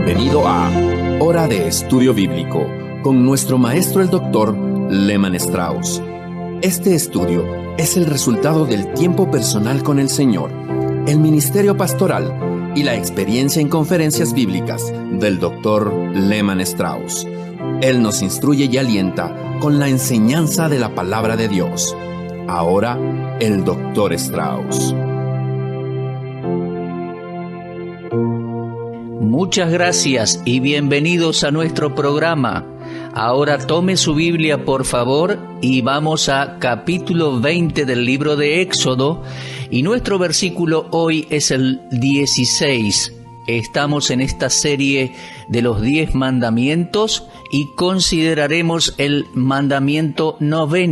Bienvenido a Hora de Estudio Bíblico con nuestro maestro el Dr. Lehman Strauss. Este estudio es el resultado del tiempo personal con el Señor, el ministerio pastoral y la experiencia en conferencias bíblicas del Dr. Lehman Strauss. Él nos instruye y alienta con la enseñanza de la palabra de Dios. Ahora, el Dr. Strauss. Muchas gracias y bienvenidos a nuestro programa. Ahora tome su Biblia, por favor, y vamos a capítulo 20 del libro de Éxodo, y nuestro versículo hoy es el 16. Estamos en esta serie de los 10 mandamientos y consideraremos el mandamiento 9.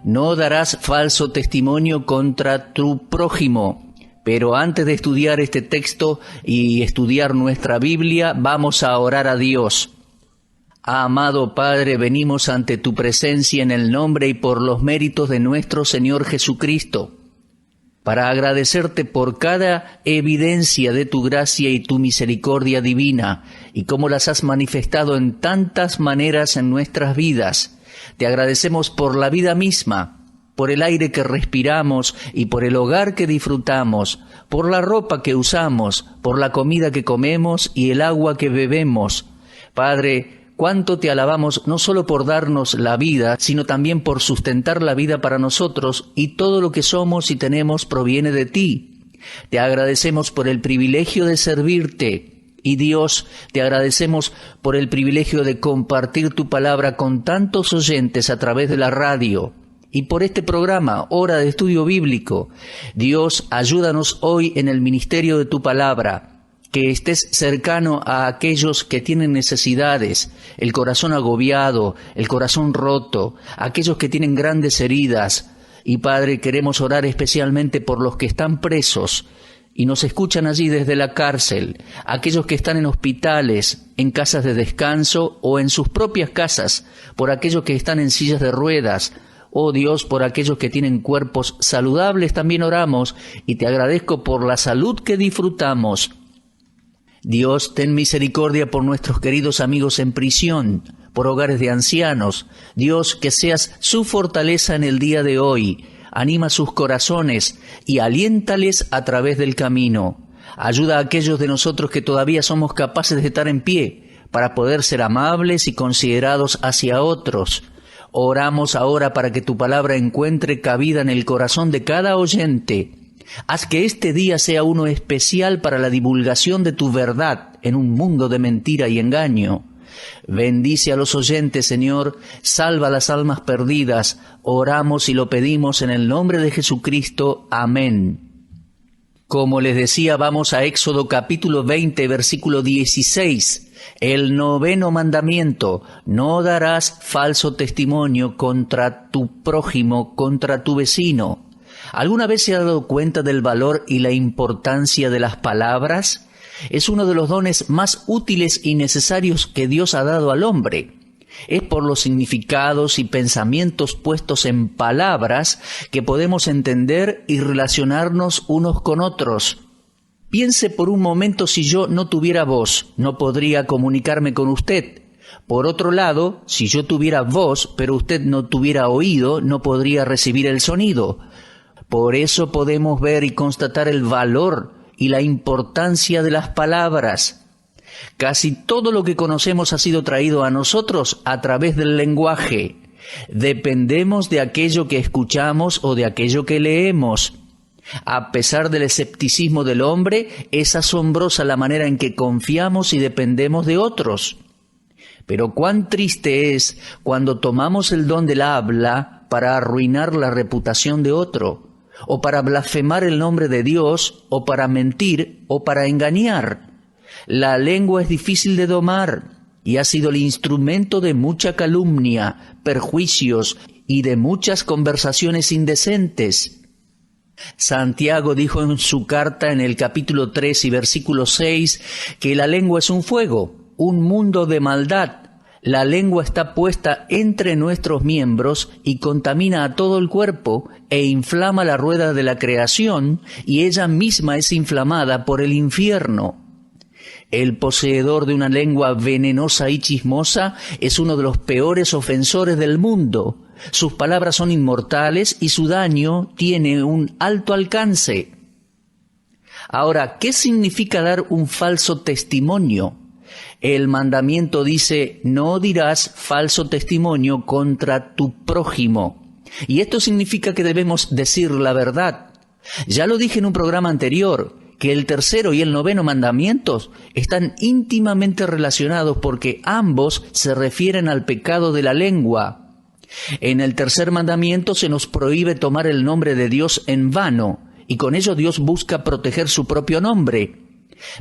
No darás falso testimonio contra tu prójimo. Pero antes de estudiar este texto y estudiar nuestra Biblia, vamos a orar a Dios. Amado Padre, venimos ante tu presencia en el nombre y por los méritos de nuestro Señor Jesucristo, para agradecerte por cada evidencia de tu gracia y tu misericordia divina, y cómo las has manifestado en tantas maneras en nuestras vidas. Te agradecemos por la vida misma, por el aire que respiramos y por el hogar que disfrutamos, por la ropa que usamos, por la comida que comemos y el agua que bebemos. Padre, cuánto te alabamos no solo por darnos la vida, sino también por sustentar la vida para nosotros, y todo lo que somos y tenemos proviene de ti. Te agradecemos por el privilegio de servirte, y Dios, te agradecemos por el privilegio de compartir tu palabra con tantos oyentes a través de la radio. Y por este programa, Hora de Estudio Bíblico. Dios, ayúdanos hoy en el ministerio de tu palabra, que estés cercano a aquellos que tienen necesidades, el corazón agobiado, el corazón roto, aquellos que tienen grandes heridas. Y Padre, queremos orar especialmente por los que están presos y nos escuchan allí desde la cárcel, aquellos que están en hospitales, en casas de descanso o en sus propias casas, por aquellos que están en sillas de ruedas. Oh Dios, por aquellos que tienen cuerpos saludables también oramos, y te agradezco por la salud que disfrutamos. Dios, ten misericordia por nuestros queridos amigos en prisión, por hogares de ancianos. Dios, que seas su fortaleza en el día de hoy. Anima sus corazones y aliéntales a través del camino. Ayuda a aquellos de nosotros que todavía somos capaces de estar en pie, para poder ser amables y considerados hacia otros. Oramos ahora para que tu palabra encuentre cabida en el corazón de cada oyente. Haz que este día sea uno especial para la divulgación de tu verdad en un mundo de mentira y engaño. Bendice a los oyentes, Señor, salva las almas perdidas. Oramos y lo pedimos en el nombre de Jesucristo. Amén. Como les decía, vamos a Éxodo capítulo 20, versículo 16. El 9 mandamiento: no darás falso testimonio contra tu prójimo, contra tu vecino. ¿Alguna vez se ha dado cuenta del valor y la importancia de las palabras? Es uno de los dones más útiles y necesarios que Dios ha dado al hombre. Es por los significados y pensamientos puestos en palabras que podemos entender y relacionarnos unos con otros. Piense por un momento, si yo no tuviera voz, no podría comunicarme con usted. Por otro lado, si yo tuviera voz, pero usted no tuviera oído, no podría recibir el sonido. Por eso podemos ver y constatar el valor y la importancia de las palabras. Casi todo lo que conocemos ha sido traído a nosotros a través del lenguaje. Dependemos de aquello que escuchamos o de aquello que leemos. A pesar del escepticismo del hombre, es asombrosa la manera en que confiamos y dependemos de otros. Pero cuán triste es cuando tomamos el don del habla para arruinar la reputación de otro, o para blasfemar el nombre de Dios, o para mentir, o para engañar. La lengua es difícil de domar y ha sido el instrumento de mucha calumnia, perjuicios y de muchas conversaciones indecentes. Santiago dijo en su carta en el capítulo 3 y versículo 6 que la lengua es un fuego, un mundo de maldad. La lengua está puesta entre nuestros miembros y contamina a todo el cuerpo e inflama la rueda de la creación, y ella misma es inflamada por el infierno. El poseedor de una lengua venenosa y chismosa es uno de los peores ofensores del mundo. Sus palabras son inmortales y su daño tiene un alto alcance. Ahora, ¿qué significa dar un falso testimonio? El mandamiento dice, no dirás falso testimonio contra tu prójimo. Y esto significa que debemos decir la verdad. Ya lo dije en un programa anterior, que el tercero y el noveno mandamientos están íntimamente relacionados porque ambos se refieren al pecado de la lengua. En el tercer mandamiento se nos prohíbe tomar el nombre de Dios en vano, y con ello Dios busca proteger su propio nombre.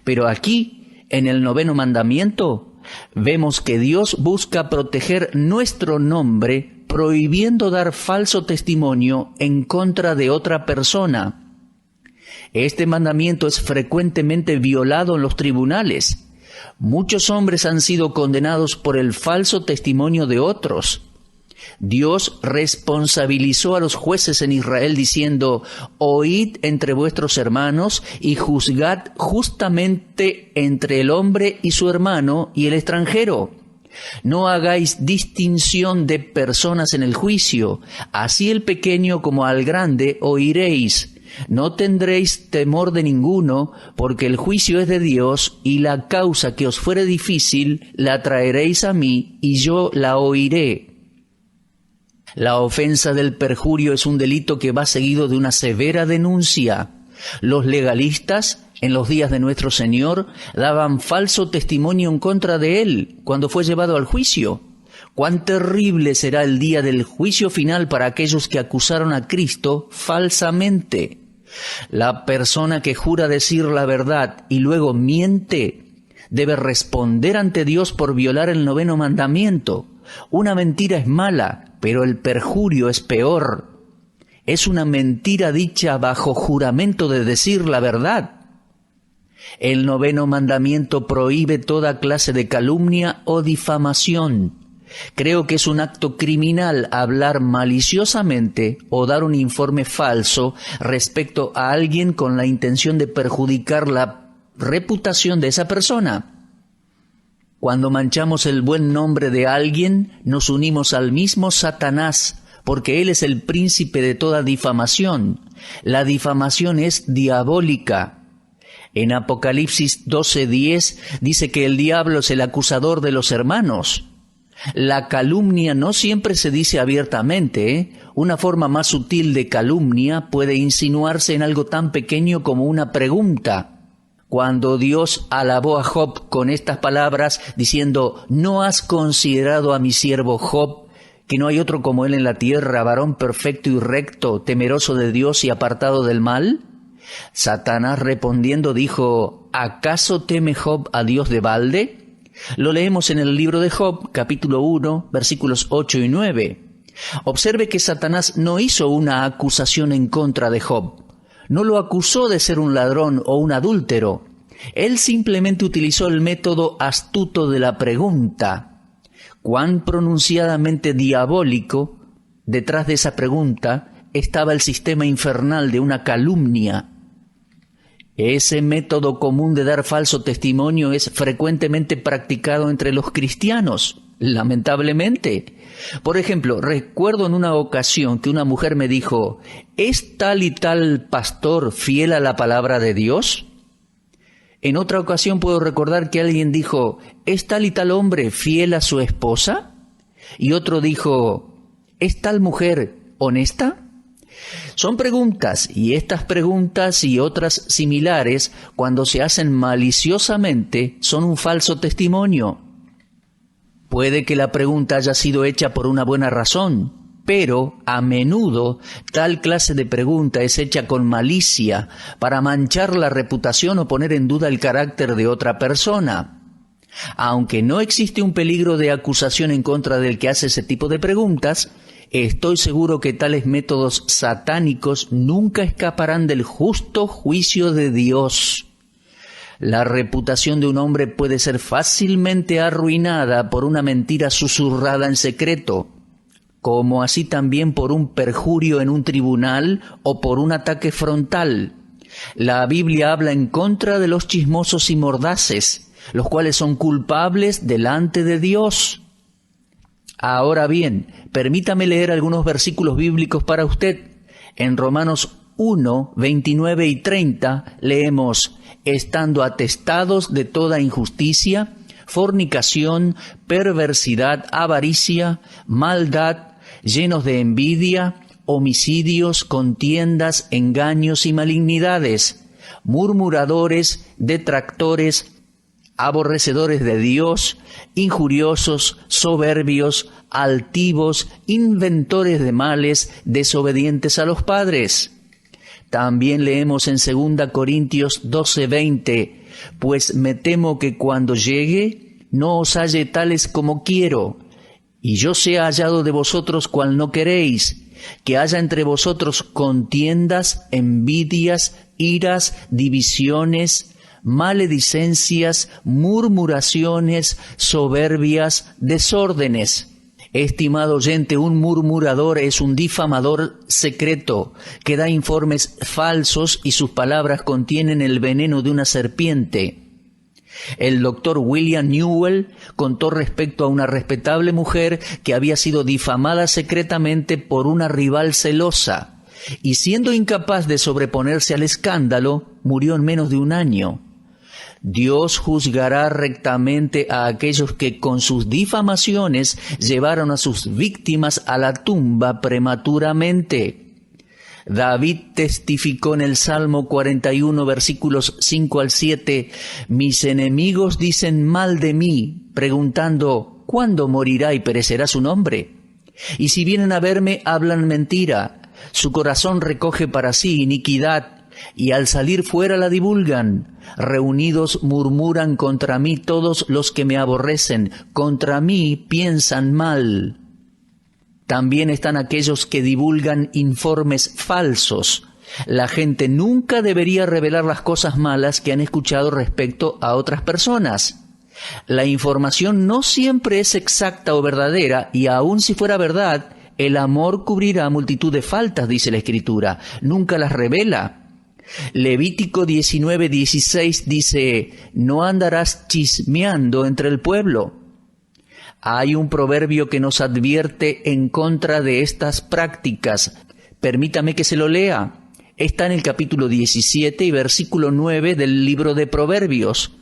Pero aquí, en el noveno mandamiento, vemos que Dios busca proteger nuestro nombre, prohibiendo dar falso testimonio en contra de otra persona. Este mandamiento es frecuentemente violado en los tribunales. Muchos hombres han sido condenados por el falso testimonio de otros. Dios responsabilizó a los jueces en Israel diciendo, oíd entre vuestros hermanos y juzgad justamente entre el hombre y su hermano y el extranjero. No hagáis distinción de personas en el juicio, así el pequeño como al grande oiréis. No tendréis temor de ninguno, porque el juicio es de Dios, y la causa que os fuere difícil la traeréis a mí, y yo la oiré. La ofensa del perjurio es un delito que va seguido de una severa denuncia. Los legalistas, en los días de nuestro Señor, daban falso testimonio en contra de Él cuando fue llevado al juicio. ¡Cuán terrible será el día del juicio final para aquellos que acusaron a Cristo falsamente! La persona que jura decir la verdad y luego miente debe responder ante Dios por violar el noveno mandamiento. Una mentira es mala, pero el perjurio es peor. Es una mentira dicha bajo juramento de decir la verdad. El noveno mandamiento prohíbe toda clase de calumnia o difamación. Creo que es un acto criminal hablar maliciosamente o dar un informe falso respecto a alguien con la intención de perjudicar la reputación de esa persona. Cuando manchamos el buen nombre de alguien, nos unimos al mismo Satanás, porque él es el príncipe de toda difamación. La difamación es diabólica. En Apocalipsis 12:10 dice que el diablo es el acusador de los hermanos. La calumnia no siempre se dice abiertamente, ¿eh? Una forma más sutil de calumnia puede insinuarse en algo tan pequeño como una pregunta. Cuando Dios alabó a Job con estas palabras, diciendo, ¿no has considerado a mi siervo Job, que no hay otro como él en la tierra, varón perfecto y recto, temeroso de Dios y apartado del mal? Satanás respondiendo dijo, ¿acaso teme Job a Dios de balde? Lo leemos en el libro de Job, capítulo 1, versículos 8 y 9. Observe que Satanás no hizo una acusación en contra de Job. No lo acusó de ser un ladrón o un adúltero. Él simplemente utilizó el método astuto de la pregunta. Cuán pronunciadamente diabólico, detrás de esa pregunta, estaba el sistema infernal de una calumnia. Ese método común de dar falso testimonio es frecuentemente practicado entre los cristianos, lamentablemente. Por ejemplo, recuerdo en una ocasión que una mujer me dijo, ¿es tal y tal pastor fiel a la palabra de Dios? En otra ocasión puedo recordar que alguien dijo, ¿es tal y tal hombre fiel a su esposa? Y otro dijo, ¿es tal mujer honesta? Son preguntas, y estas preguntas y otras similares, cuando se hacen maliciosamente, son un falso testimonio. Puede que la pregunta haya sido hecha por una buena razón, pero a menudo tal clase de pregunta es hecha con malicia para manchar la reputación o poner en duda el carácter de otra persona. Aunque no existe un peligro de acusación en contra del que hace ese tipo de preguntas, estoy seguro que tales métodos satánicos nunca escaparán del justo juicio de Dios. La reputación de un hombre puede ser fácilmente arruinada por una mentira susurrada en secreto, como así también por un perjurio en un tribunal o por un ataque frontal. La Biblia habla en contra de los chismosos y mordaces. los cuales son culpables delante de Dios. Ahora bien, permítame leer algunos versículos bíblicos para usted. En Romanos 1, 29 y 30 leemos: estando atestados de toda injusticia, fornicación, perversidad, avaricia, maldad, llenos de envidia, homicidios, contiendas, engaños y malignidades, murmuradores, detractores, aborrecedores de Dios, injuriosos, soberbios, altivos, inventores de males, desobedientes a los padres. También leemos en 2 Corintios 12:20, pues me temo que cuando llegue no os halle tales como quiero, y yo sea hallado de vosotros cual no queréis, que haya entre vosotros contiendas, envidias, iras, divisiones, maledicencias, murmuraciones, soberbias, desórdenes. Estimado oyente, un murmurador es un difamador secreto que da informes falsos y sus palabras contienen el veneno de una serpiente. El doctor William Newell contó respecto a una respetable mujer que había sido difamada secretamente por una rival celosa y siendo incapaz de sobreponerse al escándalo, murió en menos de un año. Dios juzgará rectamente a aquellos que con sus difamaciones llevaron a sus víctimas a la tumba prematuramente. David testificó en el Salmo 41, versículos 5 al 7, mis enemigos dicen mal de mí, preguntando, ¿cuándo morirá y perecerá su nombre? Y si vienen a verme, hablan mentira, su corazón recoge para sí iniquidad, y al salir fuera la divulgan. Reunidos murmuran contra mí todos los que me aborrecen, contra mí piensan mal. También están aquellos que divulgan informes falsos. La gente nunca debería revelar las cosas malas que han escuchado respecto a otras personas. La información no siempre es exacta o verdadera, y aun si fuera verdad, el amor cubrirá multitud de faltas, dice la Escritura. Nunca las revela. Levítico 19:16 dice, no andarás chismeando entre el pueblo. Hay un proverbio que nos advierte en contra de estas prácticas. Permítame que se lo lea. Está en el capítulo 17 y versículo 9 del libro de Proverbios.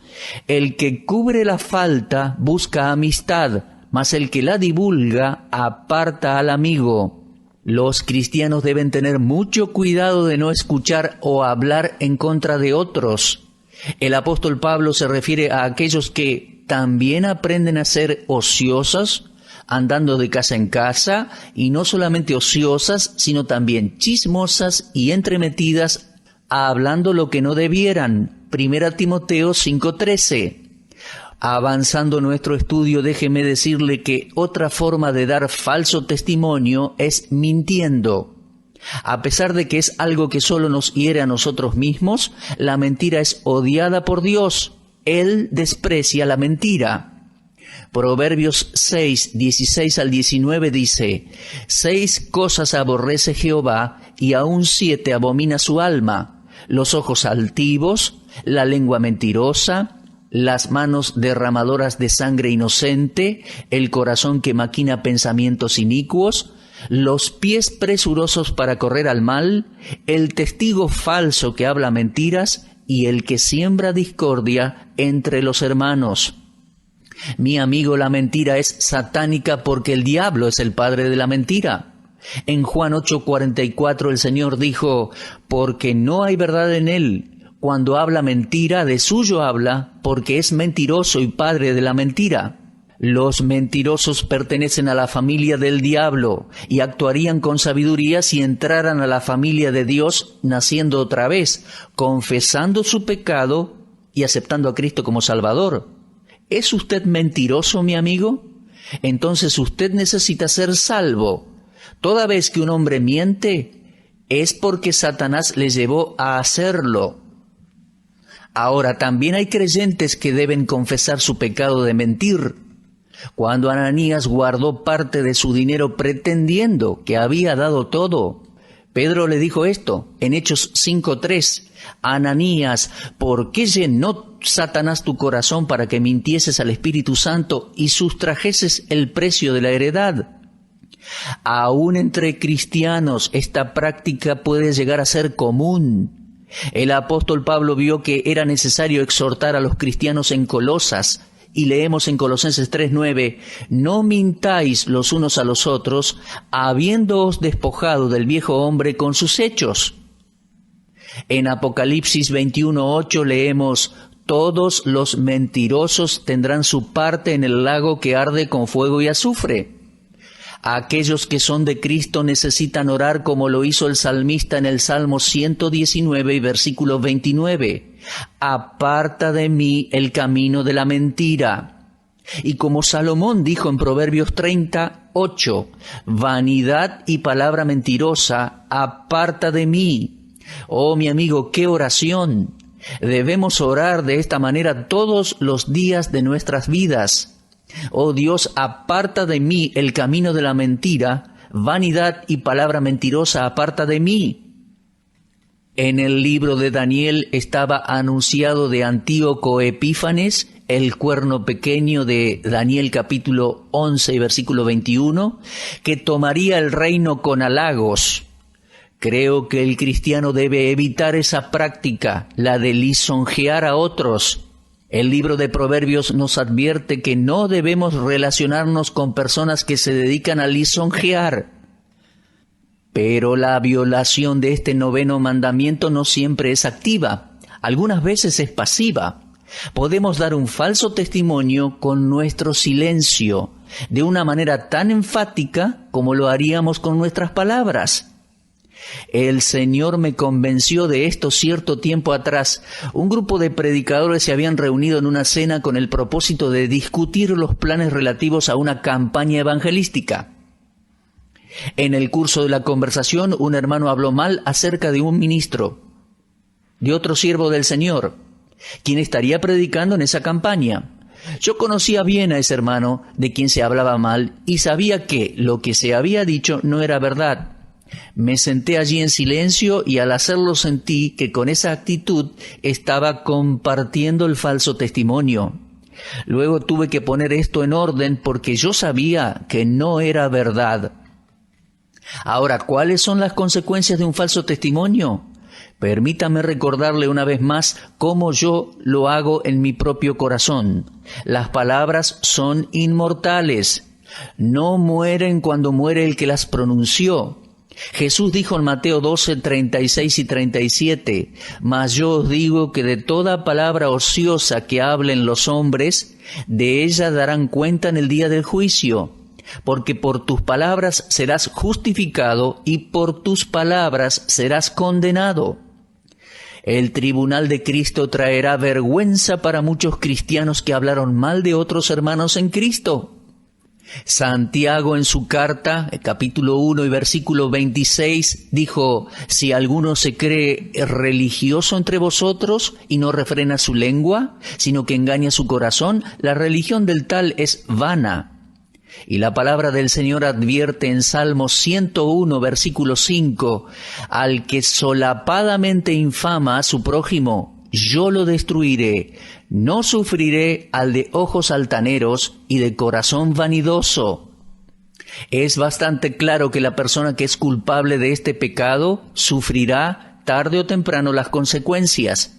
El que cubre la falta busca amistad, mas el que la divulga aparta al amigo. Los cristianos deben tener mucho cuidado de no escuchar o hablar en contra de otros. El apóstol Pablo se refiere a aquellos que también aprenden a ser ociosas, andando de casa en casa, y no solamente ociosas, sino también chismosas y entremetidas, hablando lo que no debieran. 1 Timoteo 5:13. Avanzando nuestro estudio, déjeme decirle que otra forma de dar falso testimonio es mintiendo. A pesar de que es algo que solo nos hiere a nosotros mismos, la mentira es odiada por Dios. Él desprecia la mentira. Proverbios 6, 16 al 19 dice, 6 cosas aborrece Jehová, y aún 7 abomina su alma: los ojos altivos, la lengua mentirosa, las manos derramadoras de sangre inocente, el corazón que maquina pensamientos inicuos, los pies presurosos para correr al mal, el testigo falso que habla mentiras y el que siembra discordia entre los hermanos. Mi amigo, la mentira es satánica porque el diablo es el padre de la mentira. En Juan 8:44 el Señor dijo, porque no hay verdad en él. Cuando habla mentira, de suyo habla, porque es mentiroso y padre de la mentira. Los mentirosos pertenecen a la familia del diablo y actuarían con sabiduría si entraran a la familia de Dios naciendo otra vez, confesando su pecado y aceptando a Cristo como Salvador. ¿Es usted mentiroso, mi amigo? Entonces usted necesita ser salvo. Toda vez que un hombre miente, es porque Satanás le llevó a hacerlo. Ahora, también hay creyentes que deben confesar su pecado de mentir. Cuando Ananías guardó parte de su dinero pretendiendo que había dado todo, Pedro le dijo esto en Hechos 5:3. Ananías, ¿por qué llenó Satanás tu corazón para que mintieses al Espíritu Santo y sustrajeses el precio de la heredad? Aún entre cristianos esta práctica puede llegar a ser común. El apóstol Pablo vio que era necesario exhortar a los cristianos en Colosas, y leemos en Colosenses 3:9, no mintáis los unos a los otros, habiéndoos despojado del viejo hombre con sus hechos. En Apocalipsis 21:8 leemos, todos los mentirosos tendrán su parte en el lago que arde con fuego y azufre. Aquellos que son de Cristo necesitan orar como lo hizo el salmista en el Salmo 119 y versículo 29. Aparta de mí el camino de la mentira. Y como Salomón dijo en Proverbios 30:8, vanidad y palabra mentirosa, aparta de mí. Oh, mi amigo, qué oración. Debemos orar de esta manera todos los días de nuestras vidas. Oh Dios, aparta de mí el camino de la mentira, vanidad y palabra mentirosa, aparta de mí. En el libro de Daniel estaba anunciado de Antíoco Epífanes, el cuerno pequeño de Daniel capítulo 11 y versículo 21, que tomaría el reino con halagos. Creo que el cristiano debe evitar esa práctica, la de lisonjear a otros. El libro de Proverbios nos advierte que no debemos relacionarnos con personas que se dedican a lisonjear. Pero la violación de este 9º mandamiento no siempre es activa, algunas veces es pasiva. Podemos dar un falso testimonio con nuestro silencio, de una manera tan enfática como lo haríamos con nuestras palabras. El Señor me convenció de esto cierto tiempo atrás. Un grupo de predicadores se habían reunido en una cena con el propósito de discutir los planes relativos a una campaña evangelística. En el curso de la conversación, un hermano habló mal acerca de un ministro, de otro siervo del Señor, quien estaría predicando en esa campaña. Yo conocía bien a ese hermano de quien se hablaba mal y sabía que lo que se había dicho no era verdad. Me senté allí en silencio y al hacerlo sentí que con esa actitud estaba compartiendo el falso testimonio. Luego tuve que poner esto en orden porque yo sabía que no era verdad. Ahora, ¿cuáles son las consecuencias de un falso testimonio? Permítame recordarle una vez más cómo yo lo hago en mi propio corazón. Las palabras son inmortales. No mueren cuando muere el que las pronunció. Jesús dijo en Mateo 12, 36 y 37, mas yo os digo que de toda palabra ociosa que hablen los hombres, de ella darán cuenta en el día del juicio, porque por tus palabras serás justificado y por tus palabras serás condenado. El tribunal de Cristo traerá vergüenza para muchos cristianos que hablaron mal de otros hermanos en Cristo. Santiago en su carta, capítulo 1 y versículo 26, dijo, si alguno se cree religioso entre vosotros y no refrena su lengua, sino que engaña su corazón, la religión del tal es vana. Y la palabra del Señor advierte en Salmo 101, versículo 5, al que solapadamente infama a su prójimo, yo lo destruiré, no sufriré al de ojos altaneros y de corazón vanidoso. Es bastante claro que la persona que es culpable de este pecado sufrirá tarde o temprano las consecuencias.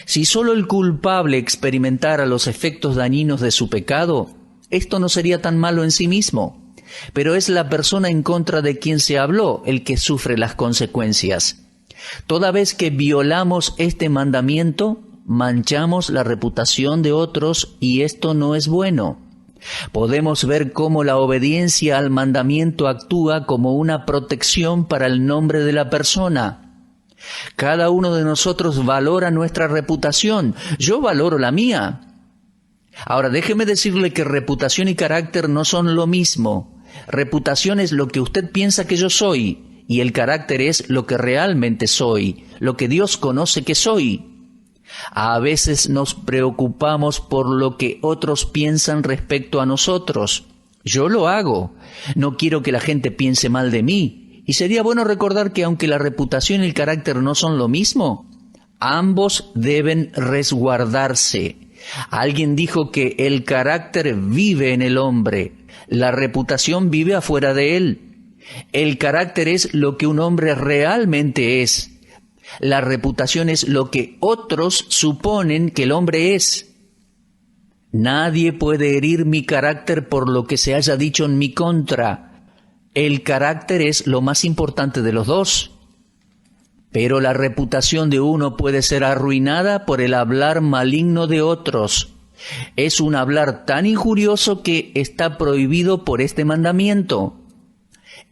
Si solo el culpable experimentara los efectos dañinos de su pecado, esto no sería tan malo en sí mismo, pero es la persona en contra de quien se habló el que sufre las consecuencias. Toda vez que violamos este mandamiento, manchamos la reputación de otros y esto no es bueno. Podemos ver cómo la obediencia al mandamiento actúa como una protección para el nombre de la persona. Cada uno de nosotros valora nuestra reputación. Yo valoro la mía. Ahora, déjeme decirle que reputación y carácter no son lo mismo. Reputación es lo que usted piensa que yo soy. Y el carácter es lo que realmente soy, lo que Dios conoce que soy. A veces nos preocupamos por lo que otros piensan respecto a nosotros. Yo lo hago. No quiero que la gente piense mal de mí. Y sería bueno recordar que aunque la reputación y el carácter no son lo mismo, ambos deben resguardarse. Alguien dijo que el carácter vive en el hombre, la reputación vive afuera de él. El carácter es lo que un hombre realmente es. La reputación es lo que otros suponen que el hombre es. Nadie puede herir mi carácter por lo que se haya dicho en mi contra. El carácter es lo más importante de los dos. Pero la reputación de uno puede ser arruinada por el hablar maligno de otros. Es un hablar tan injurioso que está prohibido por este mandamiento.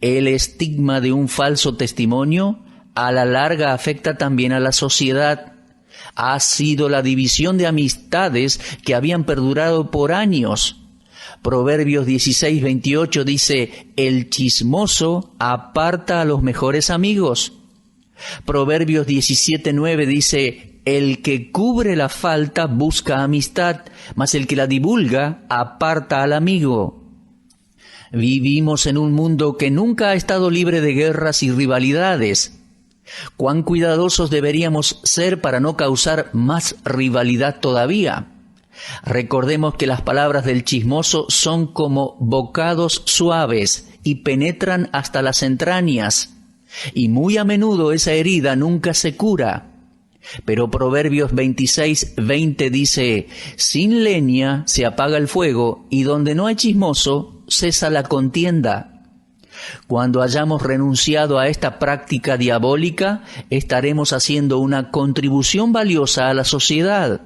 El estigma de un falso testimonio a la larga afecta también a la sociedad. Ha sido la división de amistades que habían perdurado por años. Proverbios 16:28 dice, el chismoso aparta a los mejores amigos. Proverbios 17:9 dice, el que cubre la falta busca amistad, mas el que la divulga aparta al amigo. Vivimos en un mundo que nunca ha estado libre de guerras y rivalidades. ¿Cuán cuidadosos deberíamos ser para no causar más rivalidad todavía? Recordemos que las palabras del chismoso son como bocados suaves y penetran hasta las entrañas. Y muy a menudo esa herida nunca se cura. Pero Proverbios 26:20 dice, sin leña se apaga el fuego, y donde no hay chismoso, cesa la contienda. Cuando hayamos renunciado a esta práctica diabólica, estaremos haciendo una contribución valiosa a la sociedad.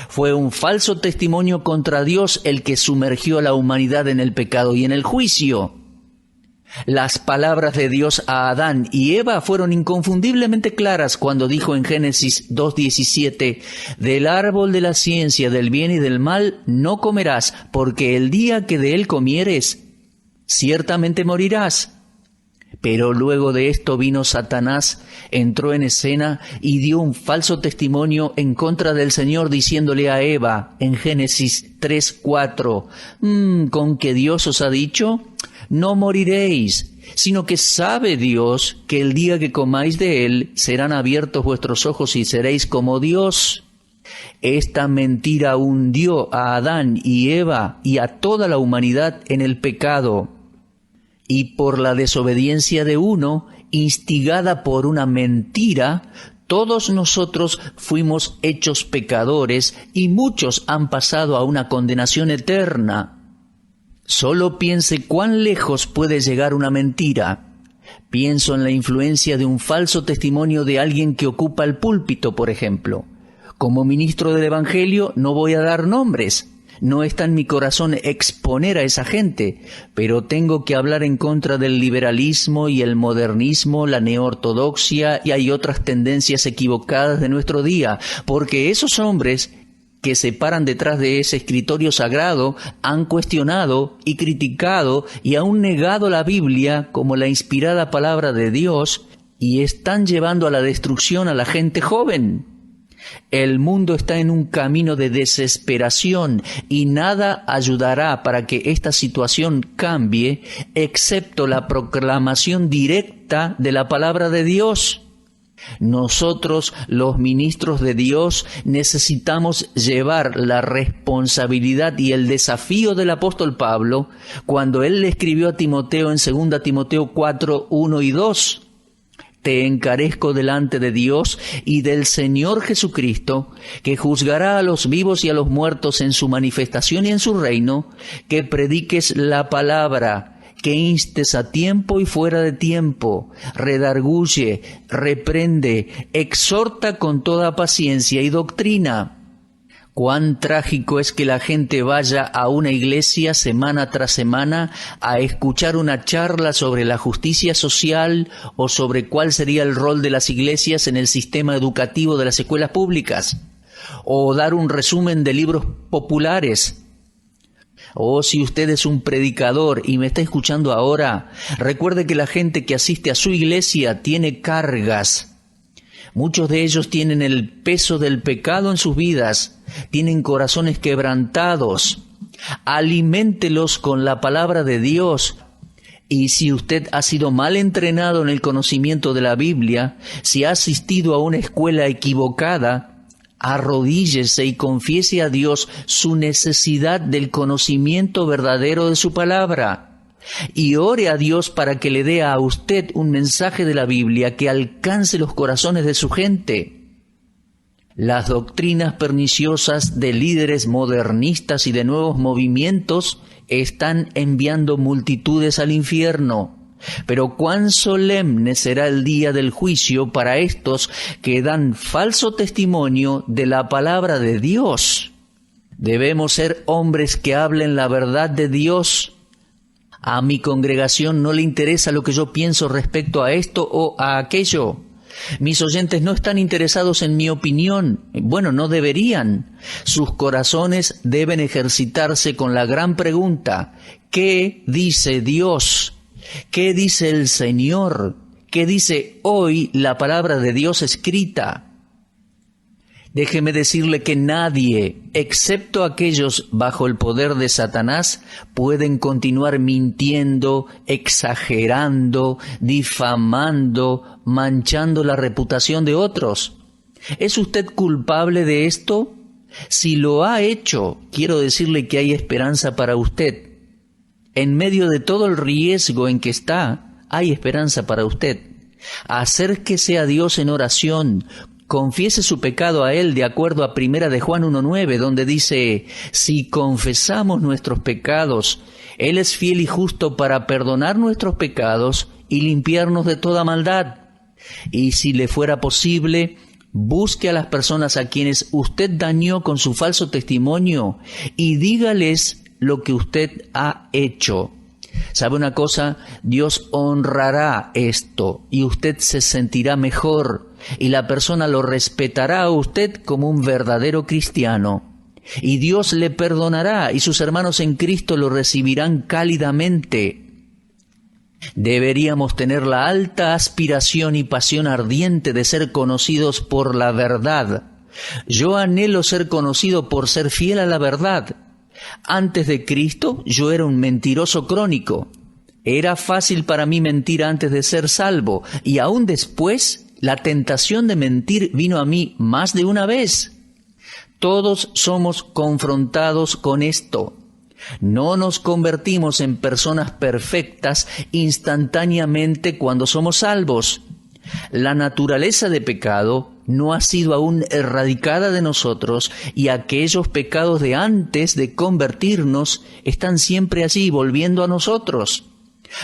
Fue un falso testimonio contra Dios el que sumergió a la humanidad en el pecado y en el juicio. Las palabras de Dios a Adán y Eva fueron inconfundiblemente claras cuando dijo en Génesis 2:17, del árbol de la ciencia del bien y del mal no comerás, porque el día que de él comieres, ciertamente morirás. Pero luego de esto vino Satanás, entró en escena y dio un falso testimonio en contra del Señor, diciéndole a Eva en Génesis 3:4, ¿con que Dios os ha dicho? No moriréis, sino que sabe Dios que el día que comáis de él serán abiertos vuestros ojos y seréis como Dios. Esta mentira hundió a Adán y Eva y a toda la humanidad en el pecado. Y por la desobediencia de uno, instigada por una mentira, todos nosotros fuimos hechos pecadores y muchos han pasado a una condenación eterna. Solo piense cuán lejos puede llegar una mentira. Pienso en la influencia de un falso testimonio de alguien que ocupa el púlpito, por ejemplo. Como ministro del Evangelio no voy a dar nombres. No está en mi corazón exponer a esa gente, pero tengo que hablar en contra del liberalismo y el modernismo, la neortodoxia y hay otras tendencias equivocadas de nuestro día, porque esos hombres que se paran detrás de ese escritorio sagrado han cuestionado y criticado y aún negado la Biblia como la inspirada palabra de Dios y están llevando a la destrucción a la gente joven. El mundo está en un camino de desesperación y nada ayudará para que esta situación cambie excepto la proclamación directa de la palabra de Dios. Nosotros, los ministros de Dios, necesitamos llevar la responsabilidad y el desafío del apóstol Pablo cuando él le escribió a Timoteo en 2 Timoteo 4:1 y 2. Te encarezco delante de Dios y del Señor Jesucristo, que juzgará a los vivos y a los muertos en su manifestación y en su reino, que prediques la palabra, que instes a tiempo y fuera de tiempo, redarguye, reprende, exhorta con toda paciencia y doctrina. Cuán trágico es que la gente vaya a una iglesia semana tras semana a escuchar una charla sobre la justicia social o sobre cuál sería el rol de las iglesias en el sistema educativo de las escuelas públicas, o dar un resumen de libros populares. O si usted es un predicador y me está escuchando ahora, recuerde que la gente que asiste a su iglesia tiene cargas. Muchos de ellos tienen el peso del pecado en sus vidas, tienen corazones quebrantados. Aliméntelos con la palabra de Dios Y si usted ha sido mal entrenado en el conocimiento de la Biblia, si ha asistido a una escuela equivocada, arrodíllese y confiese a Dios su necesidad del conocimiento verdadero de su palabra. Y ore a Dios para que le dé a usted un mensaje de la Biblia que alcance los corazones de su gente. Las doctrinas perniciosas de líderes modernistas y de nuevos movimientos están enviando multitudes al infierno. Pero cuán solemne será el día del juicio para estos que dan falso testimonio de la palabra de Dios. Debemos ser hombres que hablen la verdad de Dios. A mi congregación no le interesa lo que yo pienso respecto a esto o a aquello. Mis oyentes no están interesados en mi opinión. Bueno, no deberían. Sus corazones deben ejercitarse con la gran pregunta: ¿qué dice Dios? ¿Qué dice el Señor? ¿Qué dice hoy la palabra de Dios escrita? Déjeme decirle que nadie, excepto aquellos bajo el poder de Satanás, pueden continuar mintiendo, exagerando, difamando, manchando la reputación de otros. ¿Es usted culpable de esto? Si lo ha hecho, quiero decirle que hay esperanza para usted. En medio de todo el riesgo en que está, hay esperanza para usted. Acérquese a Dios en oración. Confiese su pecado a Él de acuerdo a 1 de Juan 1:9, donde dice: si confesamos nuestros pecados, Él es fiel y justo para perdonar nuestros pecados y limpiarnos de toda maldad. Y si le fuera posible, busque a las personas a quienes usted dañó con su falso testimonio y dígales lo que usted ha hecho. ¿Sabe una cosa? Dios honrará esto y usted se sentirá mejor y la persona lo respetará a usted como un verdadero cristiano. Y Dios le perdonará y sus hermanos en Cristo lo recibirán cálidamente. Deberíamos tener la alta aspiración y pasión ardiente de ser conocidos por la verdad. Yo anhelo ser conocido por ser fiel a la verdad. Antes de Cristo yo era un mentiroso crónico. Era fácil para mí mentir antes de ser salvo, y aún después la tentación de mentir vino a mí más de una vez. Todos somos confrontados con esto. No nos convertimos en personas perfectas instantáneamente cuando somos salvos. La naturaleza de pecado no ha sido aún erradicada de nosotros y aquellos pecados de antes de convertirnos están siempre allí volviendo a nosotros.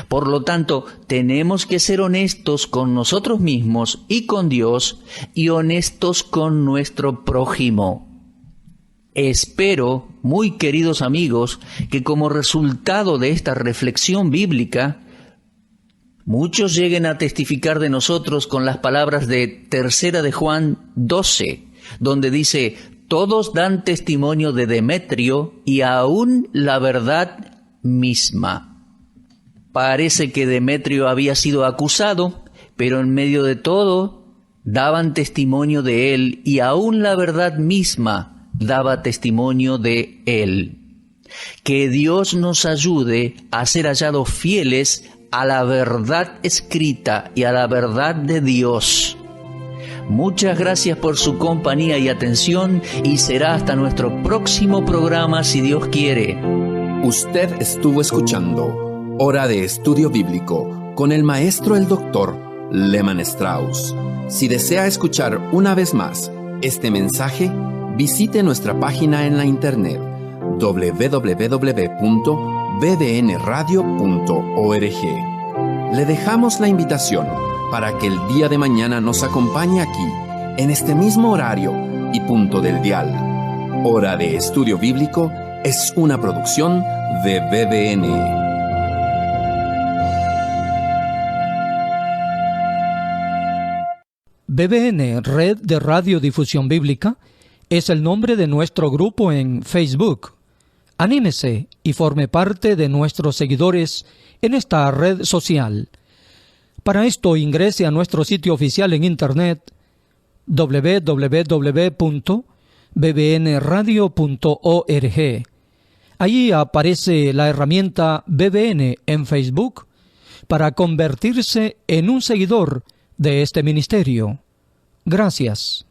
Por lo tanto, tenemos que ser honestos con nosotros mismos y con Dios y honestos con nuestro prójimo. Espero, muy queridos amigos, que como resultado de esta reflexión bíblica, muchos lleguen a testificar de nosotros con las palabras de 3 de Juan 12, donde dice: todos dan testimonio de Demetrio y aún la verdad misma. Parece que Demetrio había sido acusado, pero en medio de todo daban testimonio de él y aún la verdad misma daba testimonio de él. Que Dios nos ayude a ser hallados fieles a la verdad escrita y a la verdad de Dios. Muchas gracias por su compañía y atención, y será hasta nuestro próximo programa si Dios quiere. Usted estuvo escuchando Hora de Estudio Bíblico con el maestro el doctor Lehman Strauss. Si desea escuchar una vez más este mensaje, visite nuestra página en la internet www.bbnradio.org. Le dejamos la invitación para que el día de mañana nos acompañe aquí, en este mismo horario y punto del dial. Hora de Estudio Bíblico es una producción de BBN. BBN, Red de Radiodifusión Bíblica, es el nombre de nuestro grupo en Facebook. Anímese y forme parte de nuestros seguidores en esta red social. Para esto ingrese a nuestro sitio oficial en internet www.bbnradio.org. Allí aparece la herramienta BBN en Facebook para convertirse en un seguidor de este ministerio. Gracias.